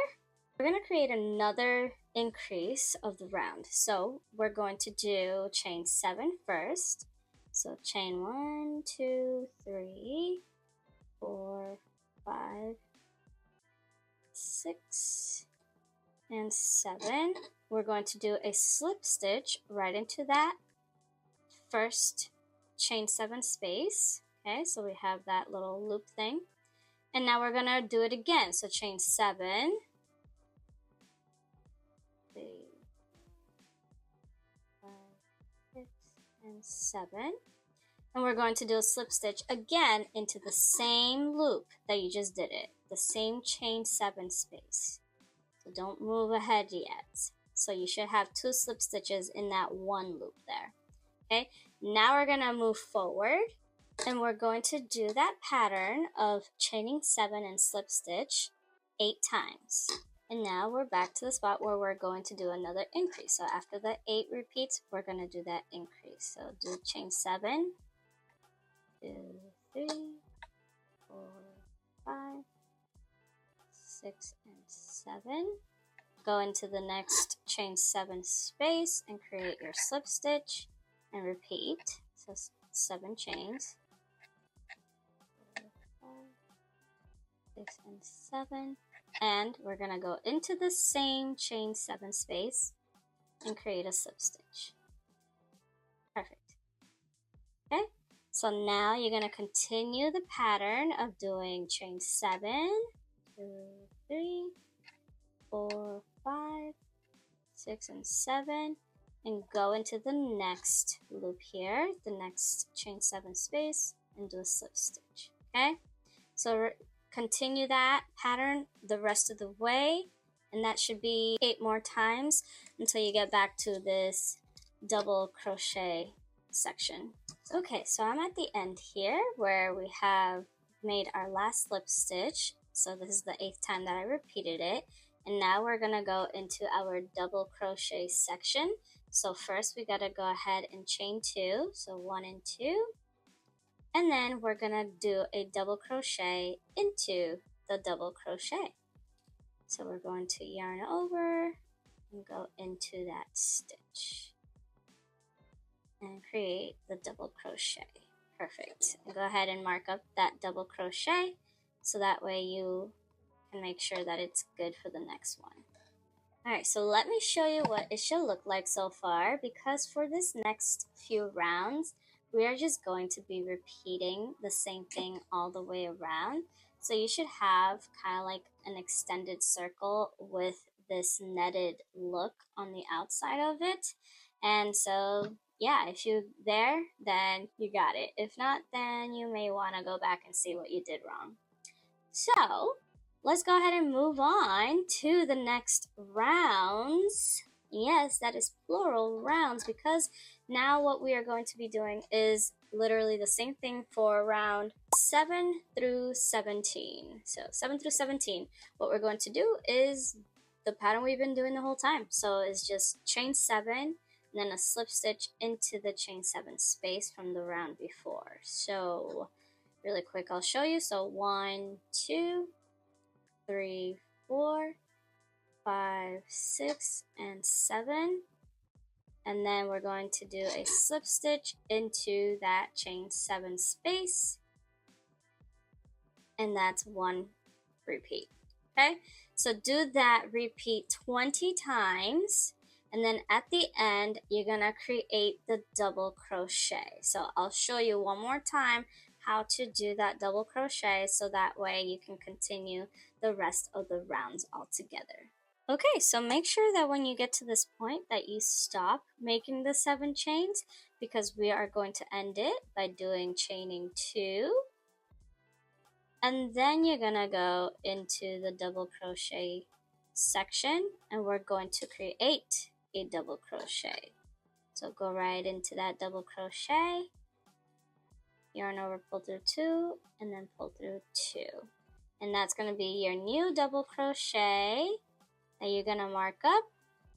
We're going to create another increase of the round. So we're going to do chain 7 first. So chain 1, 2, 3, 4, 5, 6, and 7. We're going to do a slip stitch right into that first chain 7 space. Okay, so we have that little loop thing. And now we're going to do it again. So chain 7, 3, 5, 6, and 7. And we're going to do a slip stitch again into the same loop that you just did it, the same chain 7 space. So don't move ahead yet. So you should have 2 slip stitches in that one loop there. Okay, now we're going to move forward and we're going to do that pattern of chaining 7 and slip stitch 8 times. And now we're back to the spot where we're going to do another increase. So after the 8 repeats, we're going to do that increase. So do chain 7, 2, 3, 4, 5, 6, and 7. Go into the next chain 7 space and create your slip stitch and repeat. So 7 chains. 4, 5, 6, and 7. And we're going to go into the same chain 7 space and create a slip stitch. Perfect. Okay, so now you're going to continue the pattern of doing chain 7, 2, 3, 4, 5, 6, and 7, and go into the next loop here, the next chain 7 space, and do a slip stitch. Okay, so continue that pattern the rest of the way, and that should be 8 more times until you get back to this double crochet section. Okay, so I'm at the end here where we have made our last slip stitch. So this is the 8th time that I repeated it. And now we're going to go into our double crochet section. So first we got to go ahead and chain 2. So 1 and 2. And then we're going to do a double crochet into the double crochet. So we're going to yarn over and go into that stitch and create the double crochet. Perfect. And go ahead and mark up that double crochet so that way you can make sure that it's good for the next one. Alright, so let me show you what it should look like so far, because for this next few rounds, we are just going to be repeating the same thing all the way around. So you should have kind of like an extended circle with this netted look on the outside of it. And so, yeah, if you're there, then you got it. If not, then you may want to go back and see what you did wrong. So, let's go ahead and move on to the next rounds. Yes, that is plural rounds, because now what we are going to be doing is literally the same thing for round 7 through 17. So 7 through 17, what we're going to do is the pattern we've been doing the whole time. So it's just chain 7 and then a slip stitch into the chain 7 space from the round before. So really quick, I'll show you. So 1, 2, 3, 4, 5, 6, and 7. And then we're going to do a slip stitch into that chain 7 space. And that's 1 repeat. Okay? So do that repeat 20 times. And then at the end, you're going to create the double crochet. So I'll show you one more time how to do that double crochet, so that way you can continue the rest of the rounds all together. Okay, so make sure that when you get to this point that you stop making the 7 chains, because we are going to end it by doing chaining 2. And then you're gonna go into the double crochet section and we're going to create a double crochet. So go right into that double crochet, yarn over, pull through 2, and then pull through 2. And that's going to be your new double crochet that you're going to mark up,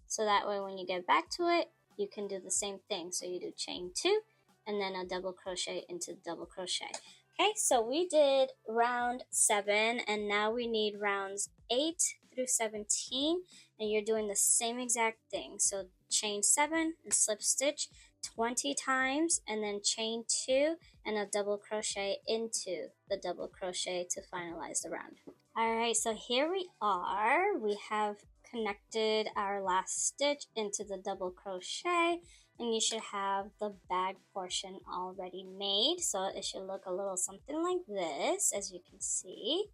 so that way when you get back to it, you can do the same thing. So you do chain 2 and then a double crochet into double crochet. Okay, so we did round 7 and now we need rounds 8 through 17, and you're doing the same exact thing. So chain 7 and slip stitch 20 times, and then chain 2 and a double crochet into the double crochet to finalize the round. Alright, so here we are. We have connected our last stitch into the double crochet, and you should have the bag portion already made. So it should look a little something like this, as you can see.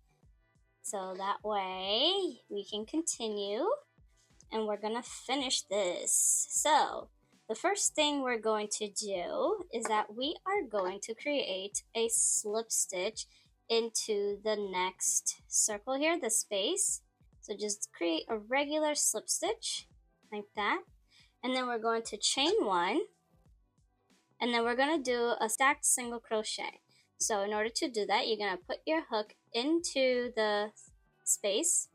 So that way we can continue, and we're gonna finish this. So the first thing we're going to do is that we are going to create a slip stitch into the next circle here, the space. So just create a regular slip stitch like that, and then we're going to chain 1, and then we're going to do a stacked single crochet. So in order to do that, you're going to put your hook into the space,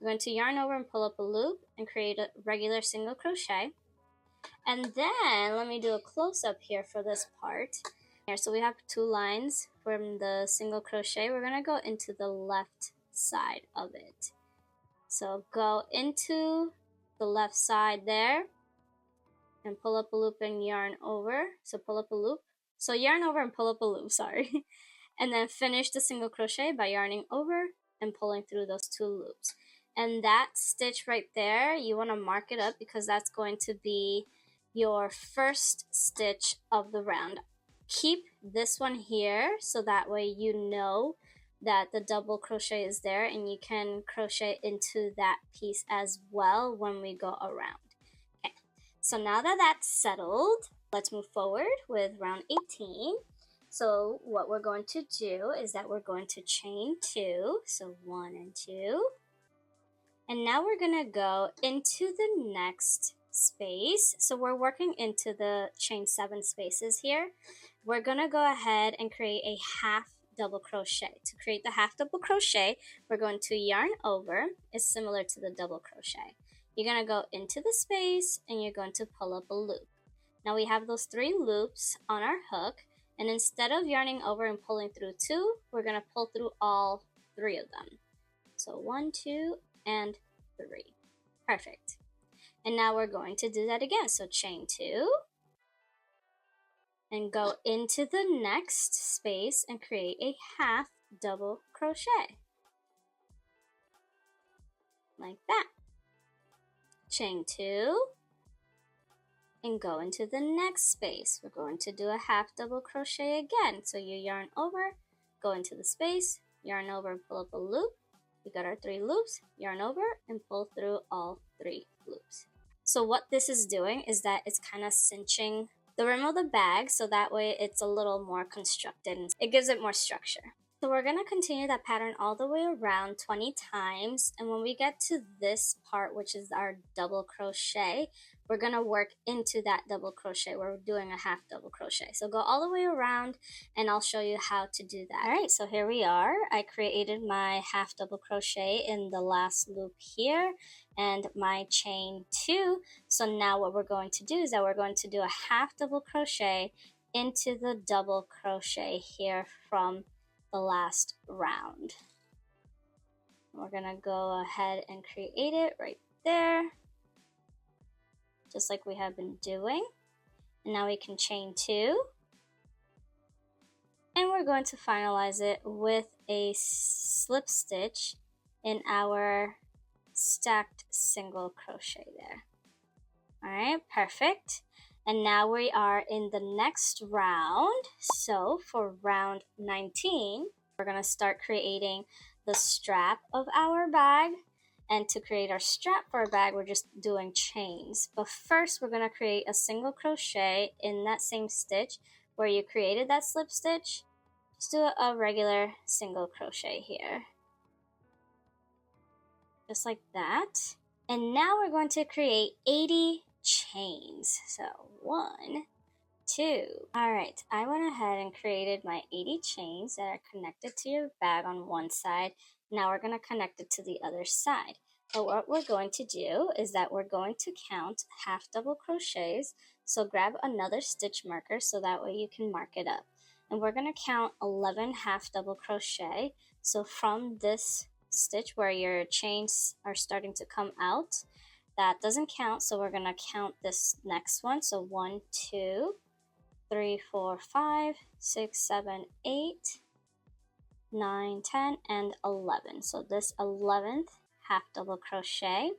you're going to yarn over and pull up a loop and create a regular single crochet. And then let me do a close-up here for this part. Here, so we have 2 lines from the single crochet. We're going to go into the left side of it. So go into the left side there and pull up a loop and yarn over. So pull up a loop. So yarn over and pull up a loop, sorry. And then finish the single crochet by yarning over and pulling through those 2 loops. And that stitch right there, you want to mark it up, because that's going to be your first stitch of the round. Keep this one here, so that way you know that the double crochet is there, and you can crochet into that piece as well when we go around. Okay, so now that that's settled, let's move forward with round 18. So what we're going to do is that we're going to chain 2, so 1 and 2. And now we're gonna go into the next space. So we're working into the chain 7 spaces here. We're gonna go ahead and create a half double crochet. To create the half double crochet, we're going to yarn over. It's similar to the double crochet. You're gonna go into the space and you're going to pull up a loop. Now we have those 3 loops on our hook, and instead of yarning over and pulling through 2, we're gonna pull through all 3 of them. So 1, 2, and 3. Perfect. And now we're going to do that again. So chain 2 and go into the next space and create a half double crochet, like that. Chain 2 and go into the next space. We're going to do a half double crochet again. So you yarn over, go into the space, yarn over, pull up a loop. We got our 3 loops, yarn over, and pull through all 3 loops. So what this is doing is that it's kind of cinching the rim of the bag, so that way it's a little more constructed and it gives it more structure. So we're going to continue that pattern all the way around 20 times, and when we get to this part, which is our double crochet, we're going to work into that double crochet. We're doing a half double crochet. So go all the way around and I'll show you how to do that. All right, so here we are. I created my half double crochet in the last loop here and my chain 2. So now what we're going to do is that we're going to do a half double crochet into the double crochet here from the last round. We're gonna go ahead and create it right there, just like we have been doing. And now we can chain 2, and we're going to finalize it with a slip stitch in our stacked single crochet there. All right, perfect. And now we are in the next round. So for round 19, we're going to start creating the strap of our bag. And to create our strap for our bag, we're just doing chains. But first, we're going to create a single crochet in that same stitch where you created that slip stitch. Just do a regular single crochet here. Just like that. And now we're going to create 80 chains. So 1, 2. All right, I went ahead and created my 80 chains that are connected to your bag on one side. Now we're going to connect it to the other side. But what we're going to do is that we're going to count half double crochets. So grab another stitch marker so that way you can mark it up. And we're going to count 11 half double crochet. So from this stitch where your chains are starting to come out, that doesn't count, so we're going to count this next one. So 1, 2, 3, 4, 5, 6, 7, 8, 9, 10, and 11. So this 11th half double crochet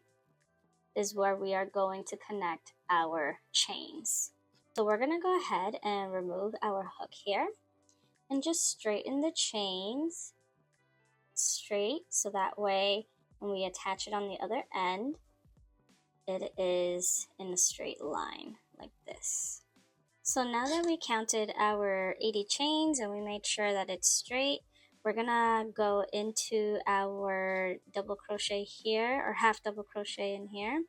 is where we are going to connect our chains. So we're going to go ahead and remove our hook here and just straighten the chains straight, so that way when we attach it on the other end, it is in a straight line like this. So now that we counted our 80 chains and we made sure that it's straight, we're gonna go into our double crochet here, or half double crochet in here.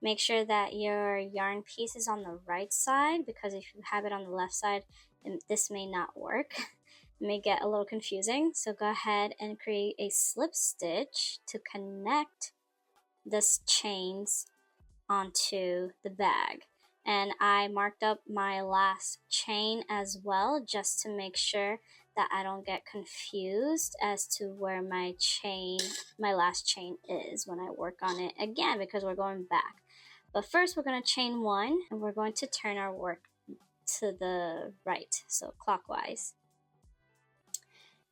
Make sure that your yarn piece is on the right side, because if you have it on the left side, this may not work. It may get a little confusing. So go ahead and create a slip stitch to connect this chains onto the bag. And I marked up my last chain as well, just to make sure that I don't get confused as to where my last chain is when I work on it again, because we're going back. But first we're going to chain 1 and we're going to turn our work to the right, so clockwise.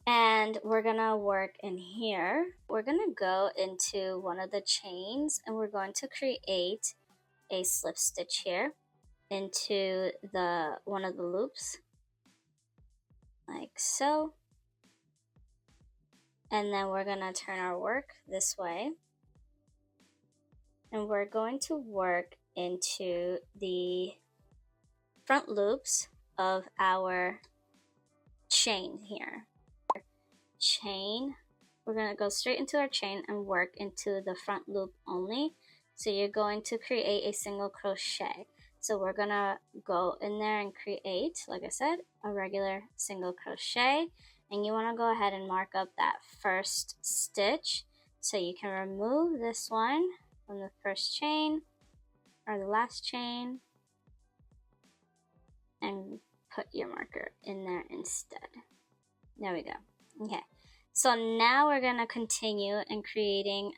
And we're gonna work in here. We're gonna go into one of the chains and we're going to create a slip stitch here into one of the loops, like so. And then we're gonna turn our work this way. And we're going to work into the front loops of our chain here. Chain, we're going to go straight into our chain and work into the front loop only. So you're going to create a single crochet. So we're going to go in there and create, like I said, a regular single crochet. And you want to go ahead and mark up that first stitch. So you can remove this one from the first chain or the last chain and put your marker in there instead. There we go. Okay, so now we're going to continue in creating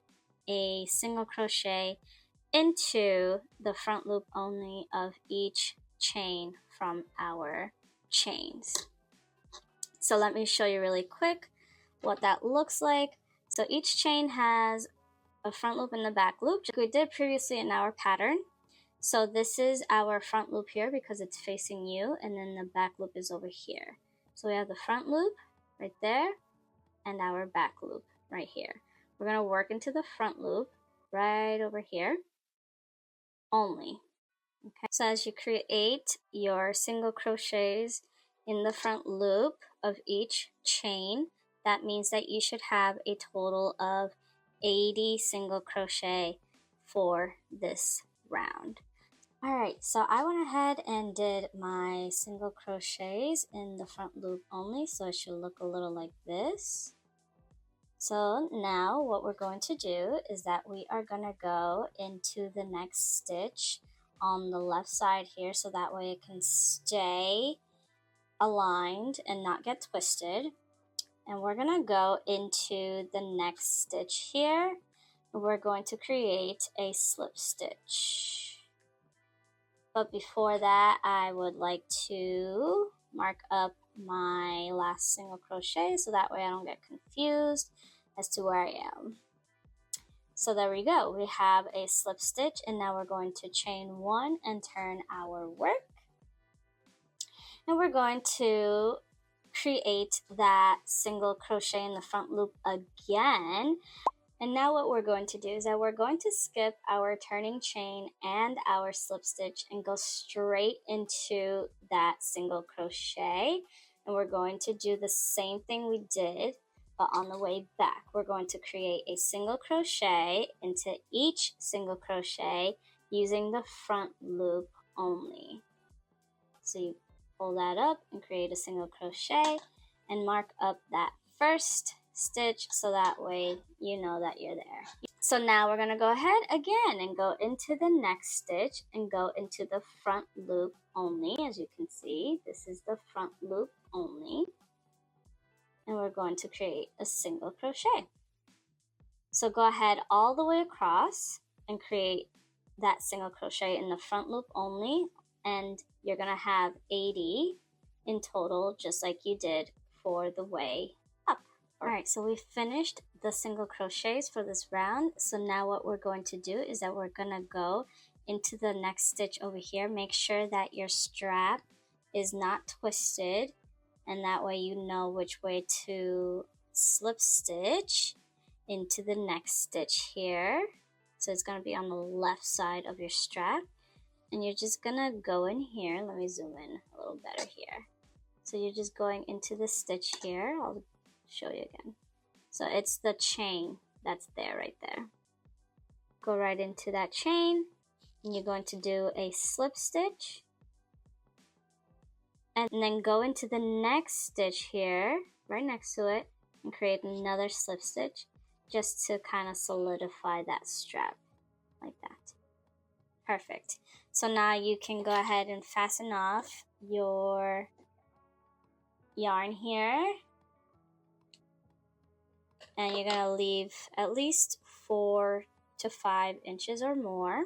a single crochet into the front loop only of each chain from our chains. So let me show you really quick what that looks like. So each chain has a front loop and the back loop, just like we did previously in our pattern. So this is our front loop here because it's facing you, and then the back loop is over here. So we have the front loop right there and our back loop right here. We're going to work into the front loop right over here only. Okay. So as you create your single crochets in the front loop of each chain, that means that you should have a total of 80 single crochet for this round. Alright, so I went ahead and did my single crochets in the front loop only, so it should look a little like this. So now what we're going to do is that we are going to go into the next stitch on the left side here, so that way it can stay aligned and not get twisted. And we're going to go into the next stitch here, and we're going to create a slip stitch. But before that, I would like to mark up my last single crochet so that way I don't get confused as to where I am. So there we go. We have a slip stitch, and now we're going to chain one and turn our work. And we're going to create that single crochet in the front loop again. And now what we're going to do is that we're going to skip our turning chain and our slip stitch and go straight into that single crochet. And we're going to do the same thing we did, but on the way back. We're going to create a single crochet into each single crochet using the front loop only. So you pull that up and create a single crochet and mark up that first stitch so that way you know that you're there. So now we're going to go ahead again and go into the next stitch and go into the front loop only. As you can see, this is the front loop only, and we're going to create a single crochet. So go ahead all the way across and create that single crochet in the front loop only, and you're going to have 80 in total, just like you did for the way up. Alright, so we finished the single crochets for this round. So now what we're going to do is that we're going to go into the next stitch over here. Make sure that your strap is not twisted, and that way you know which way to slip stitch into the next stitch here. So it's going to be on the left side of your strap, and you're just going to go in here. Let me zoom in a little better here. So you're just going into the stitch here. I'll show you again. So it's the chain that's there right there. Go right into that chain, and you're going to do a slip stitch, and then go into the next stitch here right next to it and create another slip stitch just to kind of solidify that strap like that. Perfect. So now you can go ahead and fasten off your yarn here, and you're going to leave at least 4 to 5 inches or more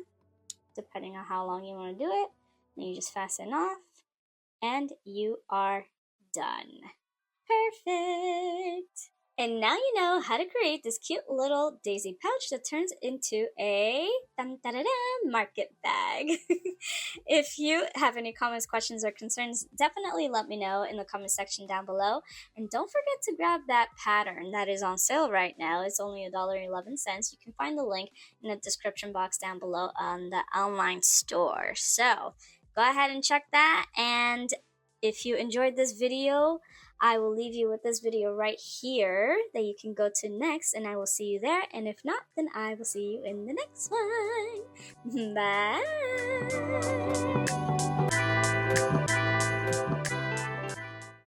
depending on how long you want to do it. Then you just fasten off and you are done. Perfect. And now you know how to create this cute little daisy pouch that turns into a market bag. If you have any comments, questions, or concerns, definitely let me know in the comment section down below. And don't forget to grab that pattern that is on sale right now. It's only $1.11. You can find the link in the description box down below on the online store. So go ahead and check that. And if you enjoyed this video, I will leave you with this video right here that you can go to next, and I will see you there. And if not, then I will see you in the next one. Bye!